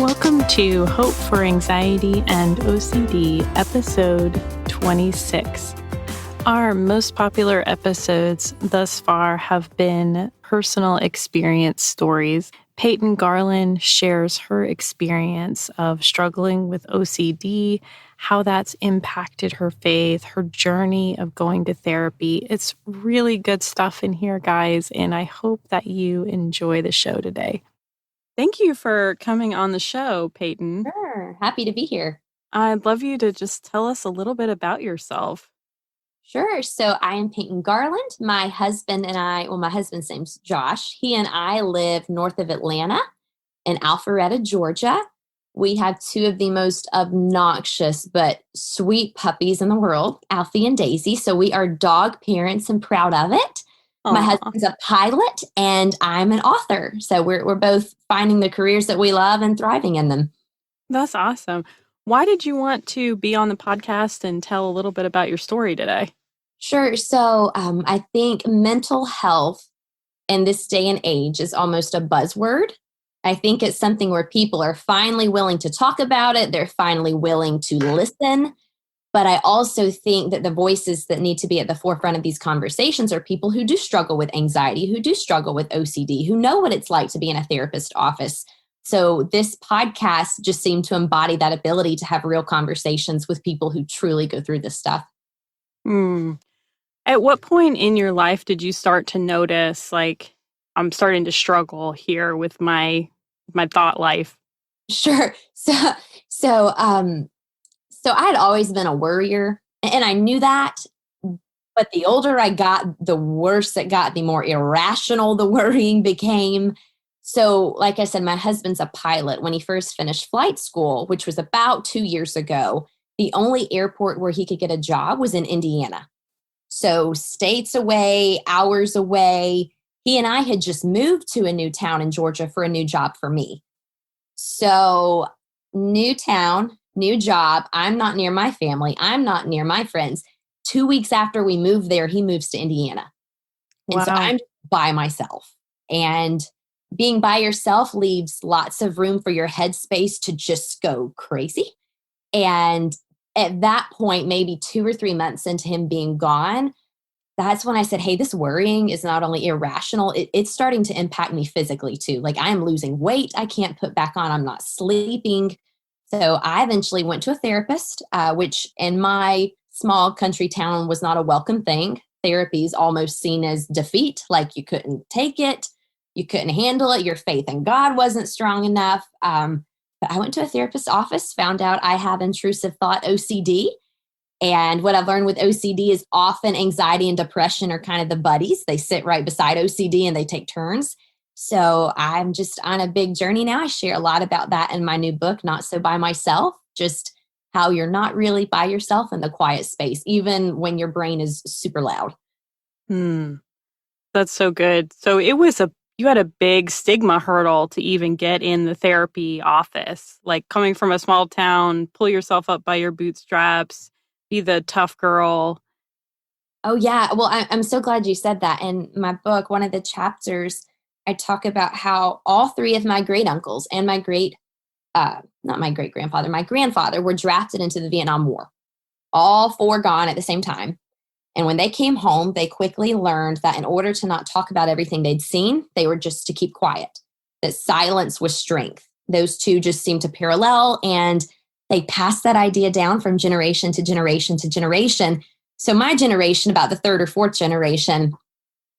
Welcome to Hope for Anxiety and OCD, episode 26. Our most popular episodes thus far have been personal experience stories. Peyton Garland shares her experience of struggling with OCD, how that's impacted her faith, her journey of going to therapy. It's really good stuff in here, guys, and I hope that you enjoy the show today. Thank you for coming on the show, Peyton. Sure. Happy to be here. I'd love you to just tell us a little bit about yourself. Sure. So I am Peyton Garland. My husband and I, my husband's name's Josh. He and I live north of Atlanta in Alpharetta, Georgia. We have two of the most obnoxious but sweet puppies in the world, Alfie and Daisy. So we are dog parents and proud of it. Aww. My husband's a pilot and I'm an author. So we're both finding the careers that we love and thriving in them. That's awesome. Why did you want to be on the podcast and tell a little bit about your story today? Sure. So I think mental health in this day and age is almost a buzzword. I think it's something where people are finally willing to talk about it. They're finally willing to listen. But I also think that the voices that need to be at the forefront of these conversations are people who do struggle with anxiety, who do struggle with OCD, who know what it's like to be in a therapist's office. So this podcast just seemed to embody that ability to have real conversations with people who truly go through this stuff. At what point in your life did you start to notice, like, I'm starting to struggle here with my thought life? Sure. So I had always been a worrier, and I knew that. But the older I got, the worse it got, the more irrational the worrying became. So, like I said, my husband's a pilot. When he first finished flight school, which was about 2 years ago, the only airport where he could get a job was in Indiana. So states away, hours away. He and I had just moved to a new town in Georgia for a new job for me. So new town, new job. I'm not near my family. I'm not near my friends. 2 weeks after we moved there, he moves to Indiana. And Wow. so I'm by myself. And being by yourself leaves lots of room for your headspace to just go crazy. And at that point, maybe 2 or 3 months into him being gone, that's when I said, hey, this worrying is not only irrational, it's starting to impact me physically too. Like I'm losing weight I can't put back on. I'm not sleeping. So I eventually went to a therapist, which in my small country town was not a welcome thing. Therapy is almost seen as defeat, like you couldn't take it, you couldn't handle it, your faith in God wasn't strong enough. But I went to a therapist's office, found out I have intrusive thought OCD. And what I've learned with OCD is often anxiety and depression are kind of the buddies. They sit right beside OCD and they take turns. So I'm just on a big journey now. I share a lot about that in my new book, Not So By Myself, just how you're not really by yourself in the quiet space, even when your brain is super loud. That's so good. So you had a big stigma hurdle to even get in the therapy office, like coming from a small town, pull yourself up by your bootstraps, be the tough girl. Oh, yeah. Well, I'm so glad you said that. In my book, one of the chapters, I talk about how all three of my great uncles and my not my great grandfather, my grandfather were drafted into the Vietnam War. All four gone at the same time. And when they came home, they quickly learned that in order to not talk about everything they'd seen, they were just to keep quiet, that silence was strength. Those two just seemed to parallel, and they passed that idea down from generation to generation to generation. So my generation, about the third or fourth generation,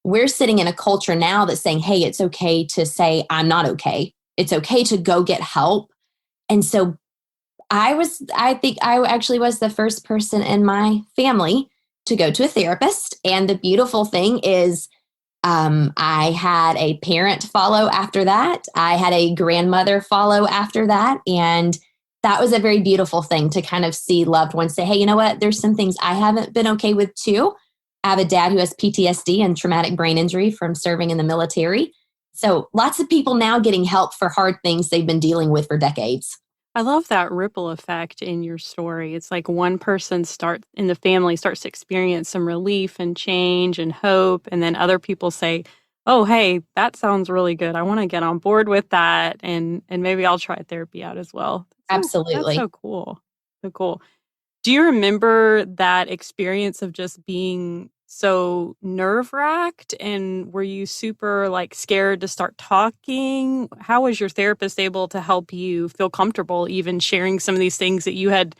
we're sitting in a culture now that's saying, hey, it's okay to say, I'm not okay. It's okay to go get help. And so I think I actually was the first person in my family to go to a therapist. And the beautiful thing is I had a parent follow after that. I had a grandmother follow after that. And that was a very beautiful thing to kind of see loved ones say, hey, you know what? There's some things I haven't been okay with too. I have a dad who has PTSD and traumatic brain injury from serving in the military. So lots of people now getting help for hard things they've been dealing with for decades. I love that ripple effect in your story. It's like one person in the family starts to experience some relief and change and hope, and then other people say, Oh, hey, that sounds really good. I want to get on board with that, and maybe I'll try therapy out as well. That's Absolutely. so cool. So cool. Do you remember that experience of just being so nerve-wracked, and were you super like scared to start talking? How was your therapist able to help you feel comfortable even sharing some of these things that you'd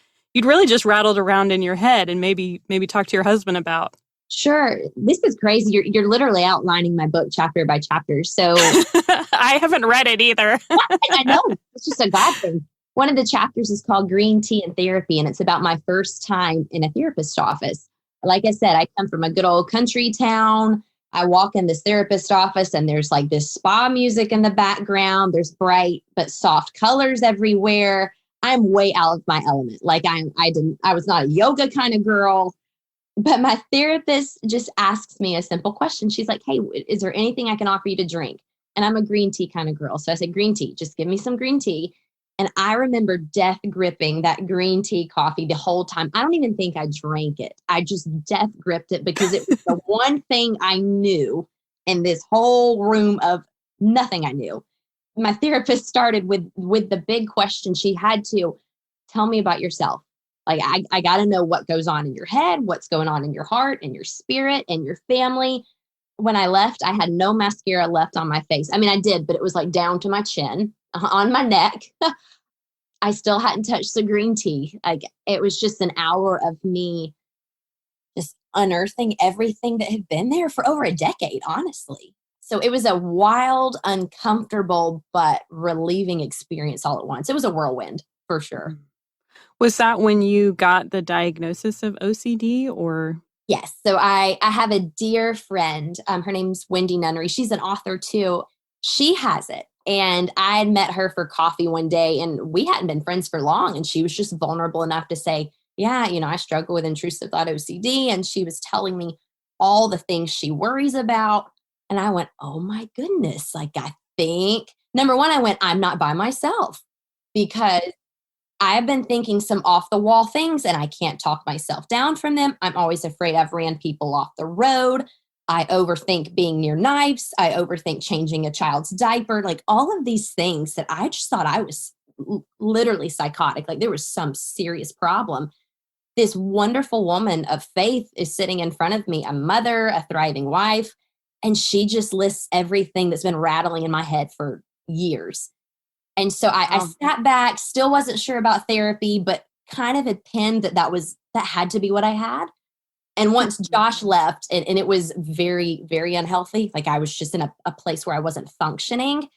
really just rattled around in your head and maybe talk to your husband about? Sure. This is crazy. You're literally outlining my book chapter by chapter. So I haven't read it either. I know it's just a God thing. One of the chapters is called Green Tea and Therapy, and it's about my first time in a therapist office. Like I said, I come from a good old country town. I walk in this therapist office, and there's like this spa music in the background. There's bright but soft colors everywhere. I'm way out of my element. Like I was not a yoga kind of girl. But my therapist just asks me a simple question. She's like, "Hey, is there anything I can offer you to drink?" And I'm a green tea kind of girl. So I said, "Green tea, just give me some green tea." And I remember death gripping that green tea coffee the whole time. I don't even think I drank it. I just death gripped it because it was the one thing I knew in this whole room of nothing I knew. My therapist started with the big question. She had to tell me about yourself. Like, I got to know what goes on in your head, what's going on in your heart and your spirit and your family. When I left, I had no mascara left on my face. I mean, I did, but it was like down to my chin, on my neck. I still hadn't touched the green tea. Like, it was just an hour of me just unearthing everything that had been there for over a decade, honestly. So it was a wild, uncomfortable, but relieving experience all at once. It was a whirlwind for sure. Was that when you got the diagnosis of OCD or? Yes. So I have a dear friend. Her name's Wendy Nunnery. She's an author too. She has it. And I had met her for coffee one day, and we hadn't been friends for long. And she was just vulnerable enough to say, "Yeah, I struggle with intrusive thought OCD." And she was telling me all the things she worries about. And I went, "Oh my goodness." Like, I think, number one, I went, "I'm not by myself," because I've been thinking some off the wall things and I can't talk myself down from them. I'm always afraid I've ran people off the road. I overthink being near knives. I overthink changing a child's diaper, like all of these things that I just thought I was literally psychotic. Like, there was some serious problem. This wonderful woman of faith is sitting in front of me, a mother, a thriving wife, and she just lists everything that's been rattling in my head for years. And so I Wow. sat back, still wasn't sure about therapy, but kind of had pinned that had to be what I had. And once Josh left, and it was very, very unhealthy, like I was just in a place where I wasn't functioning,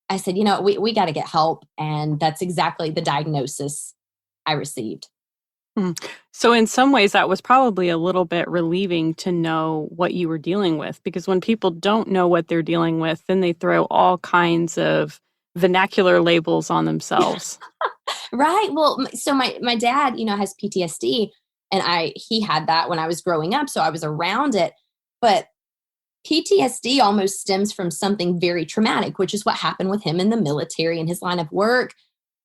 I said, we got to get help. And that's exactly the diagnosis I received. Hmm. So in some ways that was probably a little bit relieving to know what you were dealing with, because when people don't know what they're dealing with, then they throw all kinds of vernacular labels on themselves. Right. Well, so my dad, has PTSD, and he had that when I was growing up, so I was around it. But PTSD almost stems from something very traumatic, which is what happened with him in the military and his line of work.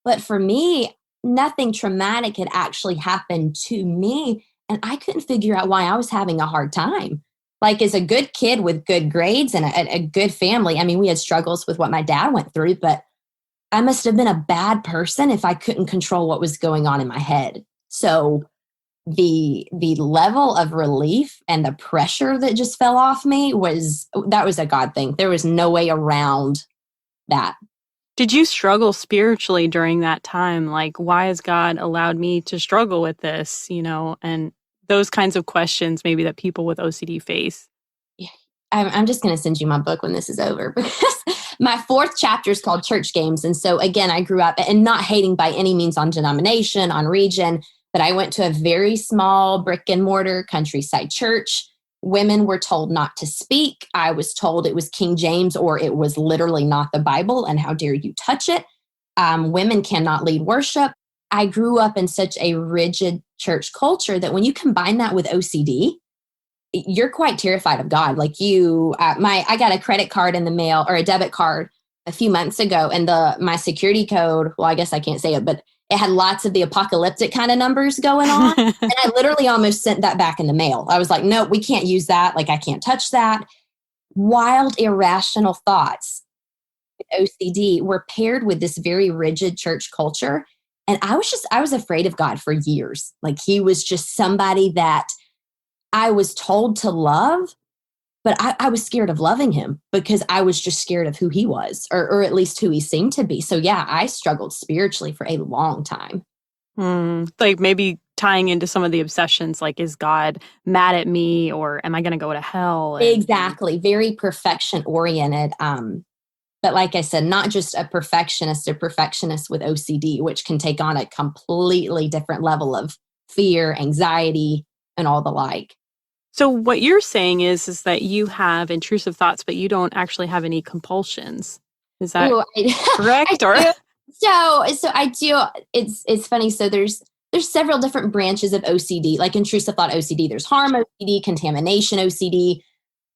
But for me, nothing traumatic had actually happened to me. And I couldn't figure out why I was having a hard time. Like, as a good kid with good grades and a good family, I mean, we had struggles with what my dad went through, but I must have been a bad person if I couldn't control what was going on in my head. So the level of relief and the pressure that just fell off me was a God thing. There was no way around that. Did you struggle spiritually during that time? Like, why has God allowed me to struggle with this, and those kinds of questions maybe that people with OCD face? Yeah. I'm just going to send you my book when this is over, because my fourth chapter is called Church Games. And so, again, I grew up, and not hating by any means on denomination, on region, but I went to a very small brick and mortar countryside church. Women were told not to speak. I was told it was King James, or it was literally not the Bible, and how dare you touch it. Women cannot lead worship. I grew up in such a rigid church culture that when you combine that with OCD, you're quite terrified of God. Like, I got a credit card in the mail, or a debit card, a few months ago, and my security code, well, I guess I can't say it, but it had lots of the apocalyptic kind of numbers going on. And I literally almost sent that back in the mail. I was like, "No, we can't use that. Like, I can't touch that." wild, irrational thoughts with OCD were paired with this very rigid church culture. And I was afraid of God for years. Like he was just somebody that I was told to love, but I was scared of loving him because I was just scared of who he was, or at least who he seemed to be. So yeah, I struggled spiritually for a long time. Like maybe tying into some of the obsessions, like, is God mad at me or am I going to go to hell? Exactly. Very perfection oriented. But like I said, not just a perfectionist with OCD, which can take on a completely different level of fear, anxiety, and all the like. So what you're saying is that you have intrusive thoughts, but you don't actually have any compulsions. Is that Ooh, correct? Or so I do. It's funny. So there's several different branches of OCD, like intrusive thought OCD. There's harm OCD, contamination OCD.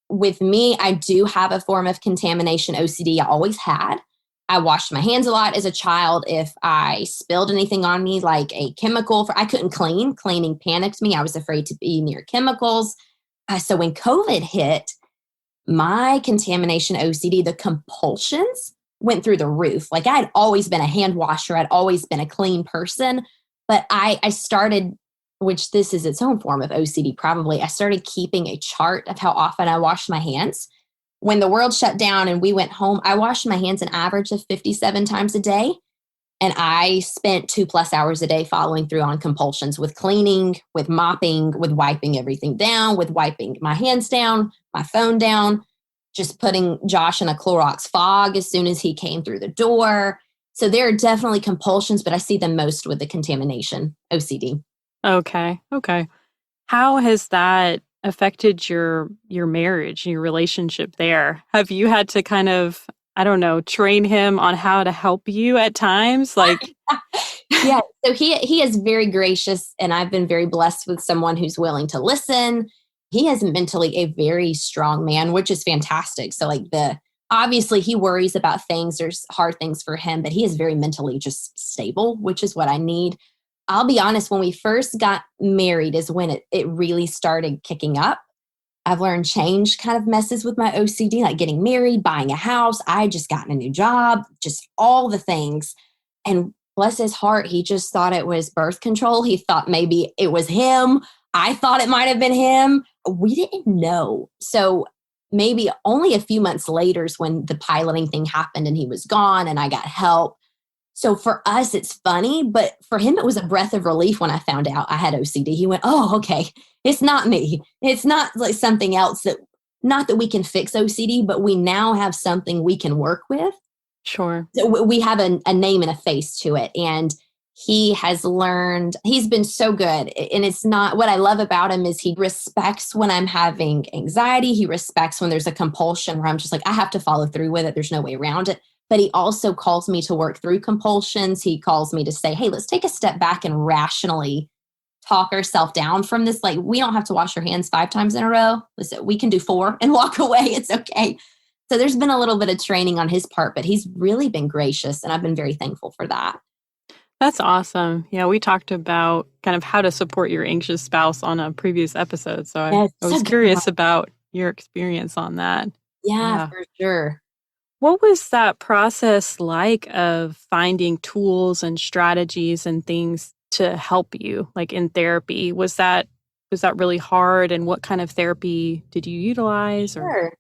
With me, I do have a form of contamination OCD. I always had. I washed my hands a lot as a child. If I spilled anything on me, like a chemical, I couldn't clean. Cleaning panicked me. I was afraid to be near chemicals. So when COVID hit, my contamination OCD, the compulsions went through the roof. Like I'd always been a hand washer. I'd always been a clean person. But I started, which this is its own form of OCD probably, I started keeping a chart of how often I washed my hands. When the world shut down and we went home, I washed my hands an average of 57 times a day. And I spent 2+ hours a day following through on compulsions with cleaning, with mopping, with wiping everything down, with wiping my hands down, my phone down, just putting Josh in a Clorox fog as soon as he came through the door. So there are definitely compulsions, but I see them most with the contamination OCD. okay. How has that affected your marriage and your relationship there? Have you had to kind of, I don't know, train him on how to help you at times? Like, Yeah, so he is very gracious, and I've been very blessed with someone who's willing to listen. He is mentally a very strong man, which is fantastic. So like obviously he worries about things, there's hard things for him, but he is very mentally just stable, which is what I need. I'll be honest, when we first got married is when it really started kicking up. I've learned change kind of messes with my OCD, like getting married, buying a house. I just gotten a new job, just all the things. And bless his heart, he just thought it was birth control. He thought maybe it was him. I thought it might have been him. We didn't know. So maybe only a few months later is when the piloting thing happened and he was gone and I got help. So for us, it's funny, but for him, it was a breath of relief when I found out I had OCD. He went, oh, okay, it's not me. It's not like something else not that we can fix OCD, but we now have something we can work with. sure. So we have a name and a face to it. And he has learned, he's been so good. And it's not, what I love about him is he respects when I'm having anxiety. He respects when there's a compulsion where I'm just like, I have to follow through with it. There's no way around it. But he also calls me to work through compulsions. He calls me to say, hey, let's take a step back and rationally talk ourselves down from this. Like, we don't have to wash our hands 5 times in a row. Listen, we can do 4 and walk away. It's okay. So there's been a little bit of training on his part, but he's really been gracious. And I've been very thankful for that. That's awesome. Yeah, we talked about kind of how to support your anxious spouse on a previous episode. So I was curious about your experience on that. Yeah, for sure. What was that process like of finding tools and strategies and things to help you, like in therapy? Was that really hard? And what kind of therapy did you utilize? Sure.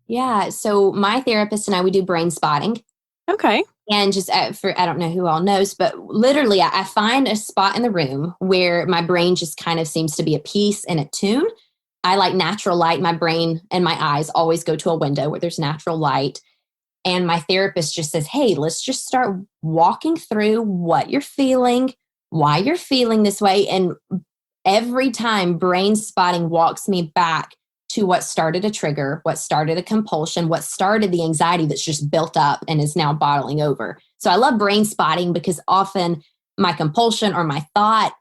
Yeah. So my therapist and I, we do brain spotting. Okay. And just for, I don't know who all knows, but literally I find a spot in the room where my brain just kind of seems to be at peace and at tune. I like natural light. My brain and my eyes always go to a window where there's natural light. And my therapist just says, hey, let's just start walking through what you're feeling, why you're feeling this way. And every time brain spotting walks me back to what started a trigger, what started a compulsion, what started the anxiety that's just built up and is now bottling over. So I love brain spotting because often my compulsion or my thought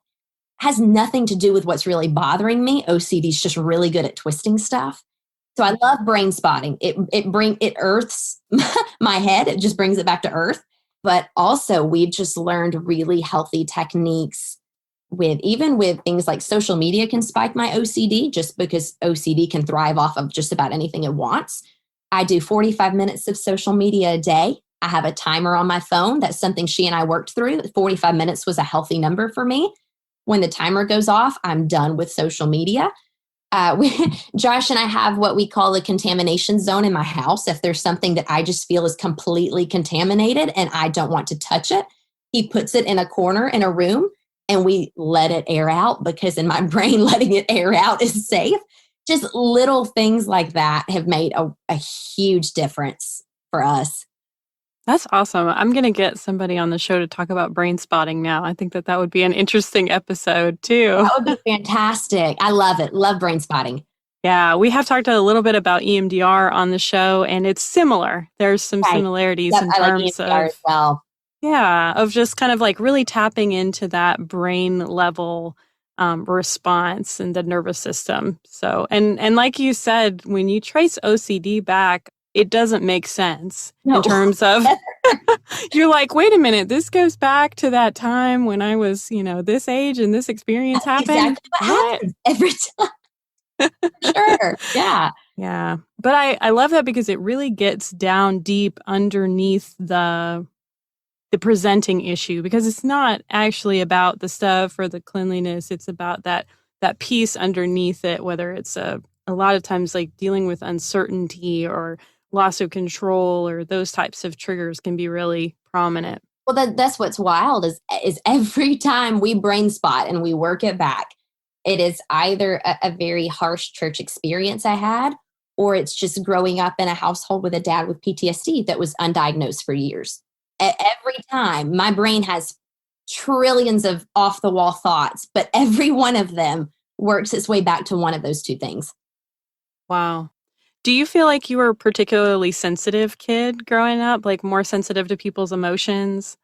has nothing to do with what's really bothering me. OCD is just really good at twisting stuff. So I love brain spotting. It earths my head. It just brings it back to earth. But also we've just learned really healthy techniques even with things like social media can spike my OCD just because OCD can thrive off of just about anything it wants. I do 45 minutes of social media a day. I have a timer on my phone. That's something she and I worked through. 45 minutes was a healthy number for me. When the timer goes off, I'm done with social media. Josh and I have what we call a contamination zone in my house. If there's something that I just feel is completely contaminated and I don't want to touch it, he puts it in a corner in a room and we let it air out, because in my brain, letting it air out is safe. Just little things like that have made a huge difference for us. That's awesome. I'm going to get somebody on the show to talk about brain spotting now. I think that would be an interesting episode too. That would be fantastic. I love it. Love brain spotting. Yeah, we have talked a little bit about EMDR on the show, and it's similar. There's some similarities in terms of, as well. Yeah, of just kind of like really tapping into that brain level response in the nervous system. So, and like you said, when you trace OCD back, it doesn't make sense in terms of, you're like, wait a minute, this goes back to that time when I was, this age and this experience happened. Exactly what happens every time. Sure. Yeah. Yeah. But I love that because it really gets down deep underneath the presenting issue, because it's not actually about the stuff or the cleanliness. It's about that piece underneath it, whether it's a lot of times like dealing with uncertainty or loss of control, or those types of triggers can be really prominent. Well, that's what's wild is every time we brain spot and we work it back, it is either a very harsh church experience I had, or it's just growing up in a household with a dad with PTSD that was undiagnosed for years. Every time, my brain has trillions of off the wall thoughts, but every one of them works its way back to one of those two things. Wow. Do you feel like you were a particularly sensitive kid growing up, like more sensitive to people's emotions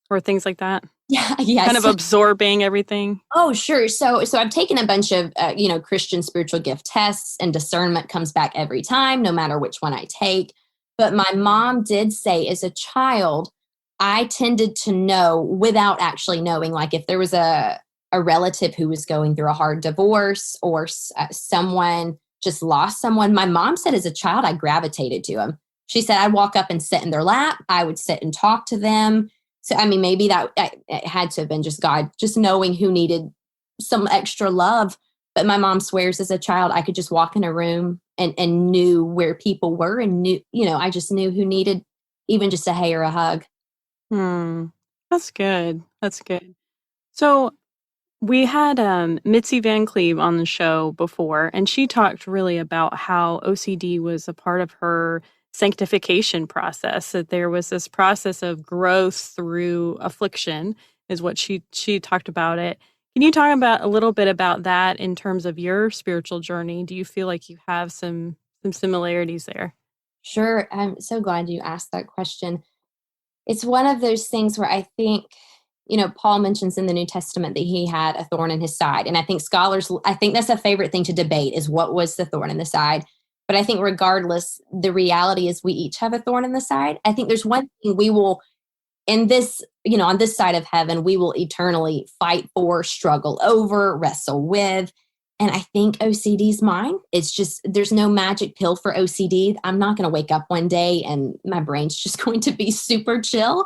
or things like that? Yeah. Kind of absorbing everything? Oh, sure. So I've taken a bunch of, Christian spiritual gift tests, and discernment comes back every time, no matter which one I take. But my mom did say as a child, I tended to know without actually knowing, like if there was a relative who was going through a hard divorce, or someone just lost someone. My mom said as a child, I gravitated to them. She said I'd walk up and sit in their lap. I would sit and talk to them. So, I mean, maybe that it had to have been just God, just knowing who needed some extra love. But my mom swears as a child, I could just walk in a room and knew where people were, and I just knew who needed even just a hey or a hug. That's good. That's good. So we had Mitzi Van Cleve on the show before, and she talked really about how OCD was a part of her sanctification process, that there was this process of growth through affliction, is what she talked about it. Can you talk about a little bit about that in terms of your spiritual journey? Do you feel like you have some similarities there? Sure. I'm so glad you asked that question. It's one of those things where I think, Paul mentions in the New Testament that he had a thorn in his side. And I think I think that's a favorite thing to debate, is what was the thorn in the side. But I think regardless, the reality is we each have a thorn in the side. I think there's one thing we will, in this, on this side of heaven, we will eternally fight for, struggle over, wrestle with. And I think OCD's mine. It's just, there's no magic pill for OCD. I'm not going to wake up one day and my brain's just going to be super chill.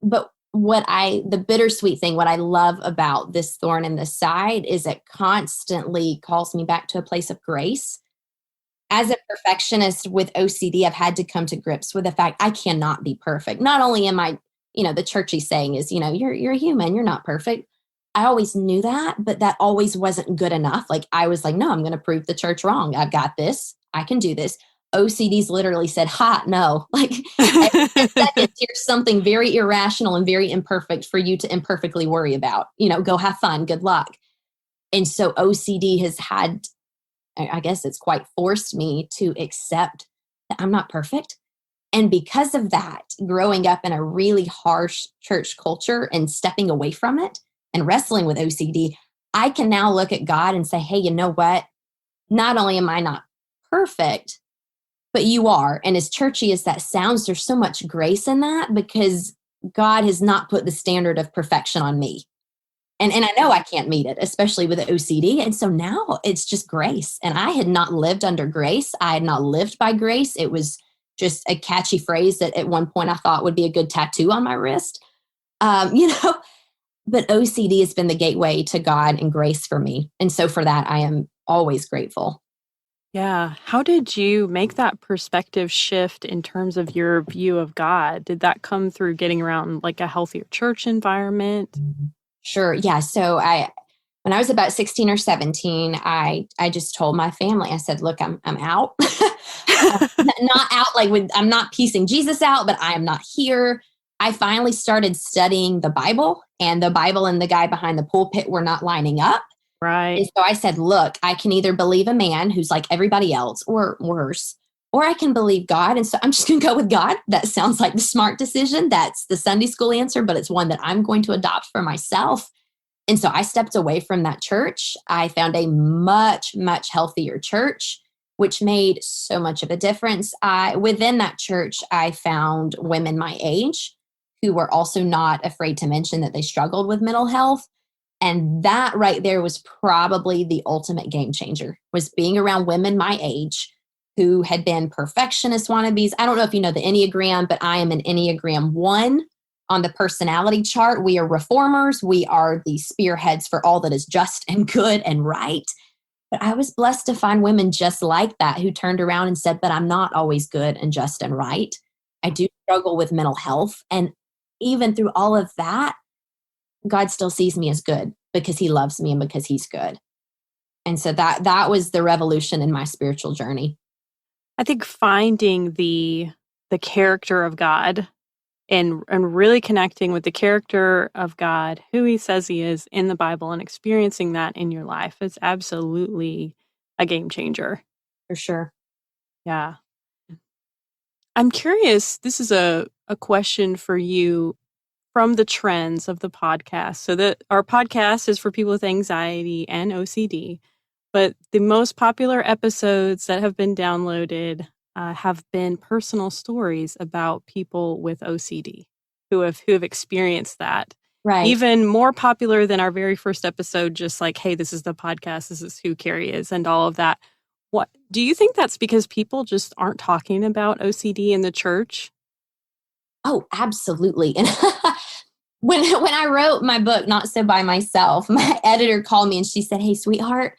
But the bittersweet thing, what I love about this thorn in the side is it constantly calls me back to a place of grace. As a perfectionist with OCD, I've had to come to grips with the fact I cannot be perfect. Not only am I, the churchy saying is, you're a human, you're not perfect. I always knew that, but that always wasn't good enough. Like I was like, no, I'm going to prove the church wrong. I've got this. I can do this. OCD's literally said, no, like every 10 seconds, here's something very irrational and very imperfect for you to imperfectly worry about. Go have fun. Good luck. And so OCD has had, I guess it's quite forced me to accept that I'm not perfect. And because of that, growing up in a really harsh church culture and stepping away from it and wrestling with OCD, I can now look at God and say, hey, you know what? Not only am I not perfect, but you are. And as churchy as that sounds, there's so much grace in that, because God has not put the standard of perfection on me. And I know I can't meet it, especially with OCD. And so now it's just grace. And I had not lived under grace. I had not lived by grace. It was just a catchy phrase that at one point I thought would be a good tattoo on my wrist. You know, but OCD has been the gateway to God and grace for me. And so for that, I am always grateful. Yeah. How did you make that perspective shift in terms of your view of God? Did that come through getting around like a healthier church environment? Sure. Yeah. So when I was about 16 or 17, I just told my family, I said, look, I'm out. Not out like I'm not piecing Jesus out, but I am not here. I finally started studying the Bible, and the Bible and the guy behind the pulpit were not lining up. Right. And so I said, look, I can either believe a man who's like everybody else or worse, or I can believe God. And so I'm just going to go with God. That sounds like the smart decision. That's the Sunday school answer, but it's one that I'm going to adopt for myself. And so I stepped away from that church. I found a much, much healthier church, which made so much of a difference. Within that church, I found women my age who were also not afraid to mention that they struggled with mental health. And that right there was probably the ultimate game changer, was being around women my age who had been perfectionist wannabes. I don't know if you know the Enneagram, but I am an Enneagram 1 on the personality chart. We are reformers. We are the spearheads for all that is just and good and right. But I was blessed to find women just like that who turned around and said, but I'm not always good and just and right. I do struggle with mental health. And even through all of that, God still sees me as good because he loves me and because he's good. And so that was the revolution in my spiritual journey. I think finding the character of God and really connecting with the character of God, who he says he is in the Bible, and experiencing that in your life is absolutely a game changer. For sure. Yeah. I'm curious, this is a question for you from the trends of the podcast. So that our podcast is for people with anxiety and OCD, but the most popular episodes that have been downloaded have been personal stories about people with OCD who have experienced that. Right. Even more popular than our very first episode, just like, hey, this is the podcast, this is who Carrie is, and all of that. What do you think that's because people just aren't talking about OCD in the church? Oh, absolutely. And when I wrote my book, Not So By Myself, my editor called me and she said, hey, sweetheart,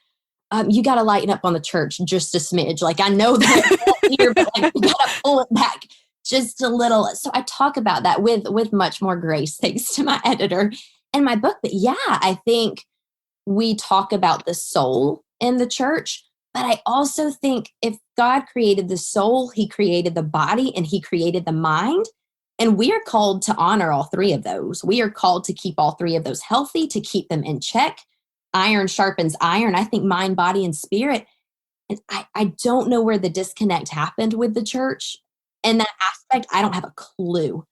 you got to lighten up on the church just a smidge. Like, I know that here, but like, you got to pull it back just a little. So I talk about that with much more grace, thanks to my editor and my book. But yeah, I think we talk about the soul in the church. But I also think if God created the soul, he created the body and he created the mind. And we are called to honor all three of those. We are called to keep all three of those healthy, to keep them in check. Iron sharpens iron. I think mind, body, and spirit. And I don't know where the disconnect happened with the church. In that aspect, I don't have a clue.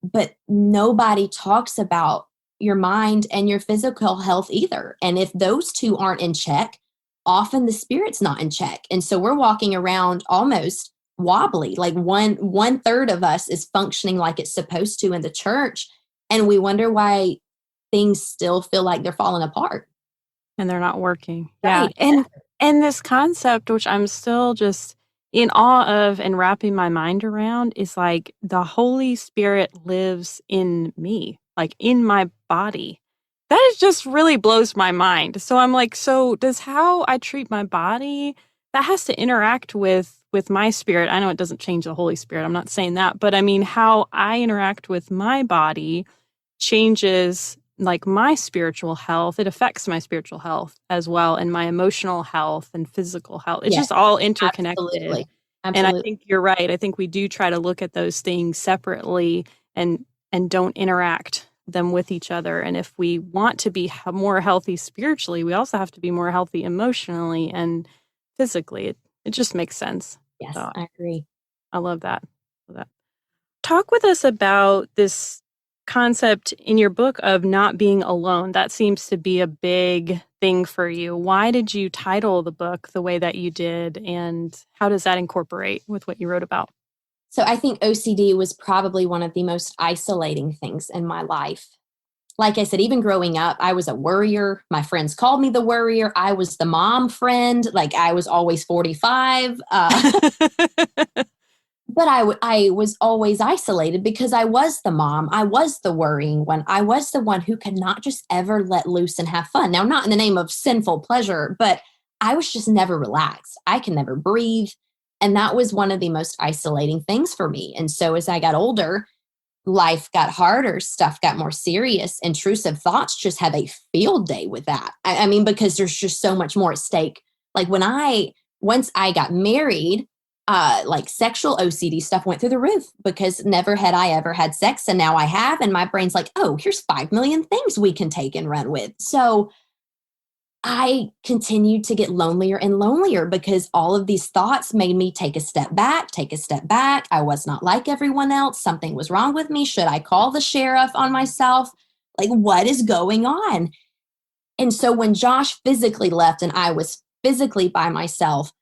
But nobody talks about your mind and your physical health either. And if those two aren't in check, often the spirit's not in check. And so we're walking around almost wobbly, like one third of us is functioning like it's supposed to in the church. And we wonder why things still feel like they're falling apart. And they're not working. Right. Yeah. And this concept, which I'm still just in awe of and wrapping my mind around, is like the Holy Spirit lives in me, like in my body. That is just really blows my mind. So I'm like, so does how I treat my body, that has to interact with my spirit. I know it doesn't change the Holy Spirit. I'm not saying that. But I mean, how I interact with my body changes like my spiritual health. It affects my spiritual health as well, and my emotional health and physical health. It's just all interconnected. Absolutely. And I think you're right. I think we do try to look at those things separately and don't interact them with each other. And if we want to be more healthy spiritually, we also have to be more healthy emotionally and physically. It just makes sense. Yes, so, I agree. I love that. Talk with us about this concept in your book of not being alone. That seems to be a big thing for you. Why did you title the book the way that you did, and how does that incorporate with what you wrote about? So I think OCD was probably one of the most isolating things in my life. Like I said, even growing up, I was a worrier. My friends called me the worrier. I was the mom friend. Like I was always 45. but I was always isolated because I was the mom. I was the worrying one. I was the one who could not just ever let loose and have fun. Now, not in the name of sinful pleasure, but I was just never relaxed. I can never breathe. And that was one of the most isolating things for me. And so as I got older, life got harder, stuff got more serious. Intrusive thoughts just have a field day with that. I mean, because there's just so much more at stake. Like once I got married, like sexual OCD stuff went through the roof because never had I ever had sex. And now I have. And my brain's like, oh, here's 5 million things we can take and run with. So I continued to get lonelier and lonelier because all of these thoughts made me take a step back, take a step back. I was not like everyone else. Something was wrong with me. Should I call the sheriff on myself? Like, what is going on? And so when Josh physically left and I was physically by myself,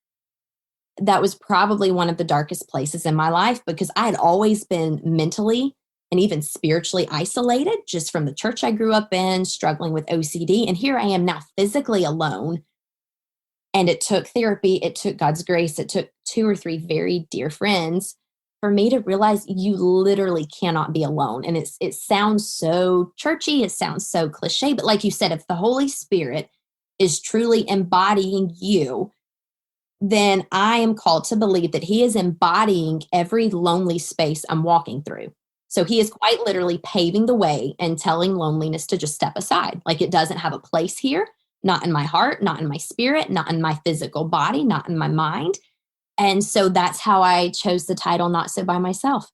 that was probably one of the darkest places in my life because I had always been mentally and even spiritually isolated just from the church I grew up in, struggling with OCD. And here I am now physically alone. And it took therapy, it took God's grace, it took 2 or 3 very dear friends for me to realize you literally cannot be alone. And it sounds so churchy, it sounds so cliche, but like you said, if the Holy Spirit is truly embodying you, then I am called to believe that he is embodying every lonely space I'm walking through. So he is quite literally paving the way and telling loneliness to just step aside. Like it doesn't have a place here, not in my heart, not in my spirit, not in my physical body, not in my mind. And so that's how I chose the title, Not So By Myself.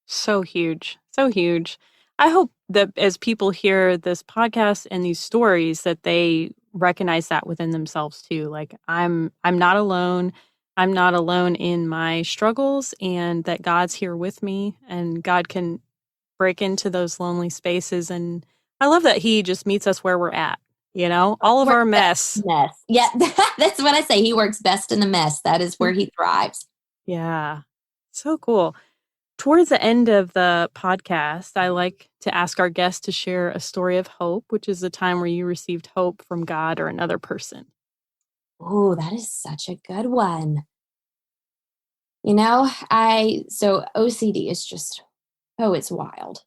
So huge. So huge. I hope that as people hear this podcast and these stories that they recognize that within themselves too. Like I'm not alone. I'm not alone in my struggles and that God's here with me and God can break into those lonely spaces. And I love that he just meets us where we're at, all of our mess. Yeah, that's what I say. He works best in the mess. That is where he thrives. Yeah. So cool. Towards the end of the podcast, I like to ask our guests to share a story of hope, which is a time where you received hope from God or another person. Oh, that is such a good one. So OCD is just, oh, it's wild.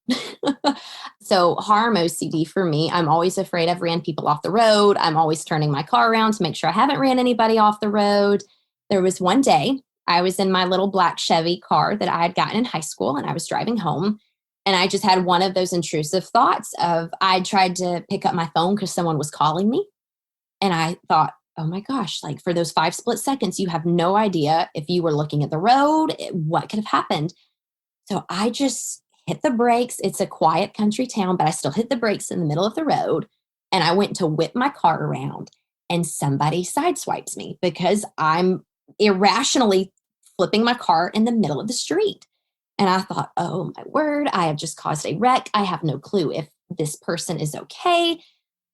So harm OCD for me, I'm always afraid I've ran people off the road. I'm always turning my car around to make sure I haven't ran anybody off the road. There was one day I was in my little black Chevy car that I had gotten in high school and I was driving home. And I just had one of those intrusive thoughts of I tried to pick up my phone because someone was calling me. And I thought, oh my gosh, like for those 5 split seconds, you have no idea if you were looking at the road, what could have happened. So I just hit the brakes. It's a quiet country town, but I still hit the brakes in the middle of the road. And I went to whip my car around and somebody sideswipes me because I'm irrationally flipping my car in the middle of the street. And I thought, oh my word, I have just caused a wreck. I have no clue if this person is okay.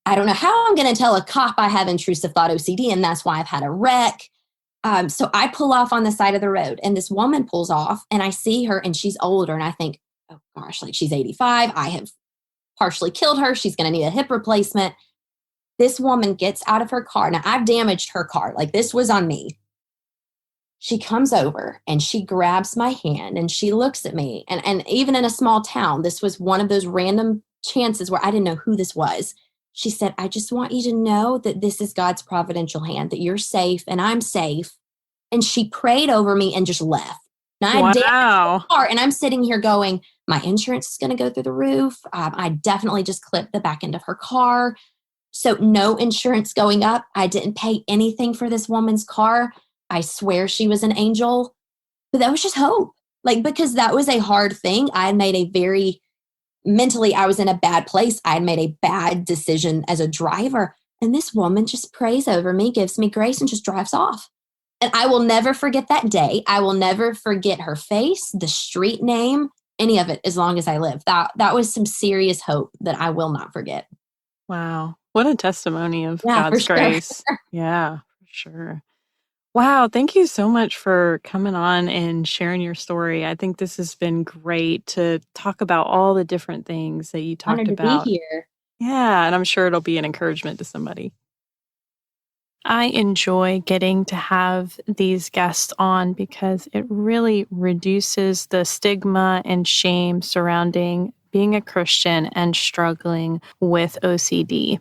I don't know how I'm going to tell a cop I have intrusive thought OCD, and that's why I've had a wreck. So I pull off on the side of the road, and this woman pulls off, and I see her, and she's older, and I think, oh gosh, like she's 85. I have partially killed her. She's going to need a hip replacement. This woman gets out of her car. Now, I've damaged her car. Like this was on me. She comes over and she grabs my hand and she looks at me. And even in a small town, this was one of those random chances where I didn't know who this was. She said, I just want you to know that this is God's providential hand, that you're safe and I'm safe. And she prayed over me and just left. Now I damaged the car and I'm sitting here going, my insurance is going to go through the roof. I definitely just clipped the back end of her car. So no insurance going up. I didn't pay anything for this woman's car. I swear she was an angel. But that was just hope. Like, because that was a hard thing. I had made a very mentally, I was in a bad place. I had made a bad decision as a driver. And this woman just prays over me, gives me grace, and just drives off. And I will never forget that day. I will never forget her face, the street name, any of it as long as I live. That was some serious hope that I will not forget. Wow. What a testimony of God's grace. Yeah, for sure. Wow. Thank you so much for coming on and sharing your story. I think this has been great to talk about all the different things that you talked about. Honored to be here. Yeah. And I'm sure it'll be an encouragement to somebody. I enjoy getting to have these guests on because it really reduces the stigma and shame surrounding being a Christian and struggling with OCD.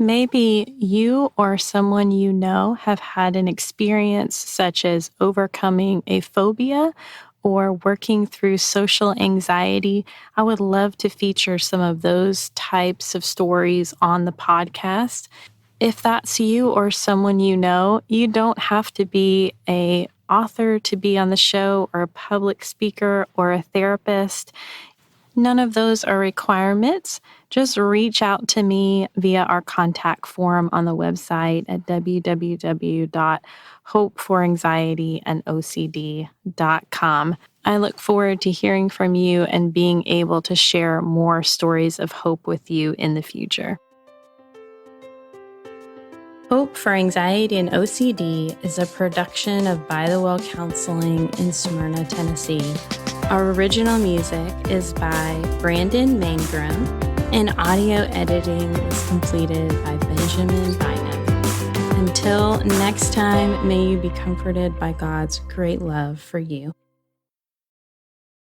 Maybe you or someone you know have had an experience such as overcoming a phobia or working through social anxiety. I would love to feature some of those types of stories on the podcast. If that's you or someone you know, you don't have to be a author to be on the show or a public speaker or a therapist. None of those are requirements. Just reach out to me via our contact form on the website at www.hopeforanxietyandocd.com. I look forward to hearing from you and being able to share more stories of hope with you in the future. Hope for Anxiety and OCD is a production of By the Well Counseling in Smyrna, Tennessee. Our original music is by Brandon Mangrum, and audio editing was completed by Benjamin Bynum. Until next time, may you be comforted by God's great love for you.